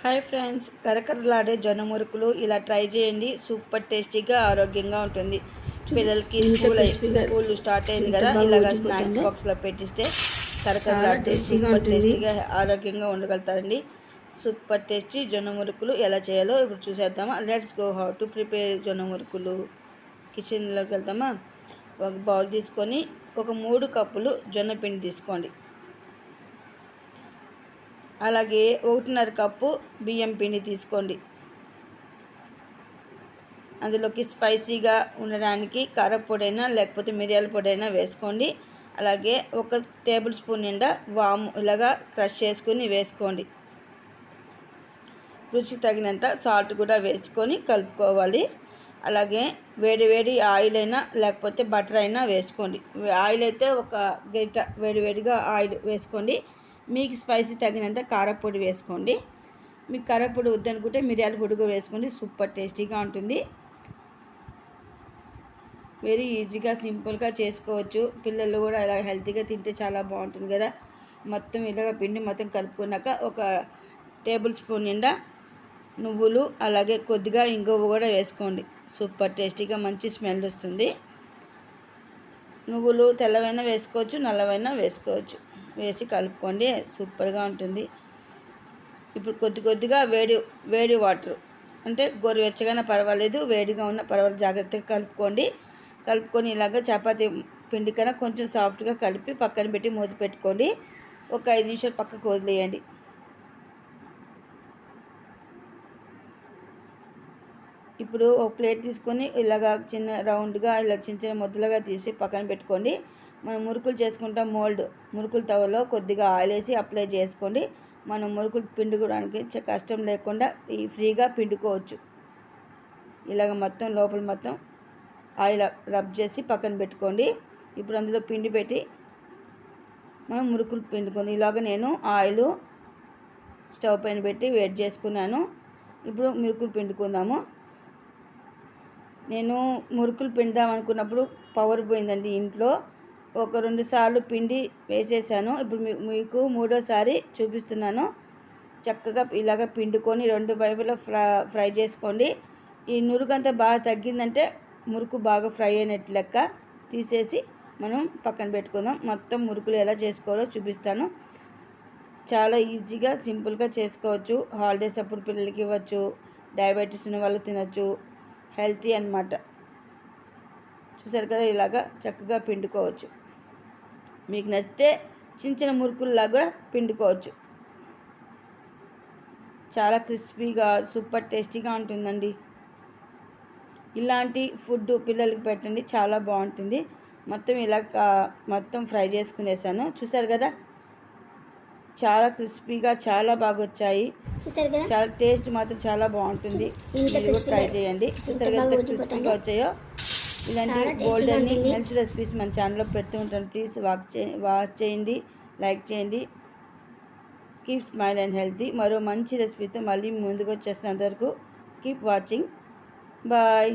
Hi friends, కరకరలాడే జొన్న మురుకులు ఇలా ట్రై చేయండి. సూపర్ టేస్టీగా ఆరోగ్యంగా ఉంటుంది. పిల్లలకి స్కూల్ స్టార్ట్ అయింది కదా, ఇలాగ స్నాక్స్ బాక్స్లో పెట్టిస్తే కరకరలాడే సూపర్ టేస్టీగా ఆరోగ్యంగా ఉండగలుగుతారండి. సూపర్ టేస్టీ జొన్న మురుకులు ఎలా చేయాలో ఇప్పుడు చూసేద్దామా. Let's go how to prepare జొన్న మురుకులు. కిచెన్లోకి వెళ్దామా. ఒక బౌల్ తీసుకొని ఒక 3 కప్పులు జొన్న పిండి తీసుకోండి. అలాగే 1.5 కప్పు బియ్యం పిండి తీసుకోండి. అందులోకి స్పైసీగా ఉండడానికి కారపొడైనా లేకపోతే మిరియాల పొడైనా వేసుకోండి. అలాగే 1 టేబుల్ స్పూన్ నిండా వాము ఇలాగా క్రష్ చేసుకుని వేసుకోండి. రుచి తగినంత సాల్ట్ కూడా వేసుకొని కలుపుకోవాలి. అలాగే వేడి ఆయిల్ అయినా లేకపోతే బటర్ అయినా వేసుకోండి. ఆయిల్ అయితే ఒక గరిట వేడిగా ఆయిల్ వేసుకోండి. మీకు స్పైసీ తగినంత కారపొడి వేసుకోండి. మీకు కారపొడి వద్దనుకుంటే మిరియాల పొడి కూడా వేసుకోండి. సూపర్ టేస్టీగా ఉంటుంది. వెరీ ఈజీగా సింపుల్గా చేసుకోవచ్చు. పిల్లలు కూడా ఇలా హెల్తీగా తింటే చాలా బాగుంటుంది కదా. మొత్తం ఇలాగ పిండి మొత్తం కలుపుకున్నాక 1 టేబుల్ స్పూన్ నిండా నువ్వులు అలాగే కొద్దిగా ఇంగువ కూడా వేసుకోండి. సూపర్ టేస్టీగా మంచి స్మెల్ వస్తుంది. నువ్వులు తెల్లవైనా వేసుకోవచ్చు, నల్లవైనా వేసుకోవచ్చు. వేసి కలుపుకోండి, సూపర్గా ఉంటుంది. ఇప్పుడు కొద్దిగా వేడి వాటర్ అంటే గోరువెచ్చగానే పర్వాలేదు, వేడిగా ఉన్న పర్వాలేదు, జాగ్రత్తగా కలుపుకొని ఇలాగ చపాతీ పిండి కన్నా కొంచెం సాఫ్ట్గా కలిపి పక్కన పెట్టి మూత పెట్టుకోండి. ఒక 5 నిమిషాలు పక్కకు వదిలేయండి. ఇప్పుడు ఒక ప్లేట్ తీసుకొని ఇలాగా చిన్న రౌండ్గా ఇలా చిన్న ముద్దలుగా తీసి పక్కన పెట్టుకోండి. మనం మురుకులు చేసుకుంటాం మురుకుల తవలో కొద్దిగా ఆయిల్ వేసి అప్లై చేసుకోండి. మనం మురుకులు పిండుకోవడానికి కష్టం లేకుండా ఫ్రీగా పిండుకోవచ్చు. ఇలాగ మొత్తం లోపల మొత్తం ఆయిల్ రబ్ చేసి పక్కన పెట్టుకోండి. ఇప్పుడు అందులో పిండి పెట్టి మనం మురుకులు పిండుకొని ఇలాగ నేను ఆయిల్ స్టవ్ పైన పెట్టి వేడి చేసుకున్నాను. ఇప్పుడు మురుకులు పిండుకుందాము. నేను మురుకులు పిండుదాం అనుకున్నప్పుడు పవర్ పోయిందండి ఇంట్లో. 1-2 సార్లు పిండి వేసేసాను. ఇప్పుడు మీకు 3వసారి చూపిస్తున్నాను. చక్కగా ఇలాగ పిండుకొని 2 వైపులా ఫ్రై చేసుకోండి. ఈ నురుగంతా బాగా తగ్గిందంటే మురుకు బాగా ఫ్రై అయినట్టు లెక్క. తీసేసి మనం పక్కన పెట్టుకుందాం. మొత్తం మురుకులు ఎలా చేసుకోవాలో చూపిస్తాను. చాలా ఈజీగా సింపుల్గా చేసుకోవచ్చు. హాలిడేస్ అప్పుడు పిల్లలకి ఇవ్వచ్చు. డయాబెటీస్ ఉన్న వాళ్ళు తినచ్చు. హెల్తీ అన్నమాట. చూసారు కదా, ఇలాగా చక్కగా పిండుకోవచ్చు. మీకు నచ్చితే చిన్న మురుకుల్లాగా పిండుకోవచ్చు. చాలా క్రిస్పీగా సూపర్ టేస్టీగా ఉంటుందండి. ఇలాంటి ఫుడ్ పిల్లలకి పెట్టండి, చాలా బాగుంటుంది. మొత్తం ఇలా మొత్తం ఫ్రై చేసుకునేసాను. చూసారు కదా, చాలా క్రిస్పీగా చాలా బాగా వచ్చాయి. చాలా టేస్ట్ మాత్రం చాలా బాగుంటుంది. ట్రై చేయండి. చూసారు కదా ఎంత క్రిస్పీగా వచ్చాయో. ఇలాంటి గోల్డెన్ హెల్త్ రెసిపీస్ మన ఛానల్లో పెడుతూ ఉంటాను. ప్లీజ్ వాచ్ చేయండి, లైక్ చేయండి. Keep smile and healthy. మరో మంచి రెసిపీతో మళ్ళీ ముందుకు వచ్చేసినంత వరకు కీప్ వాచింగ్. బాయ్.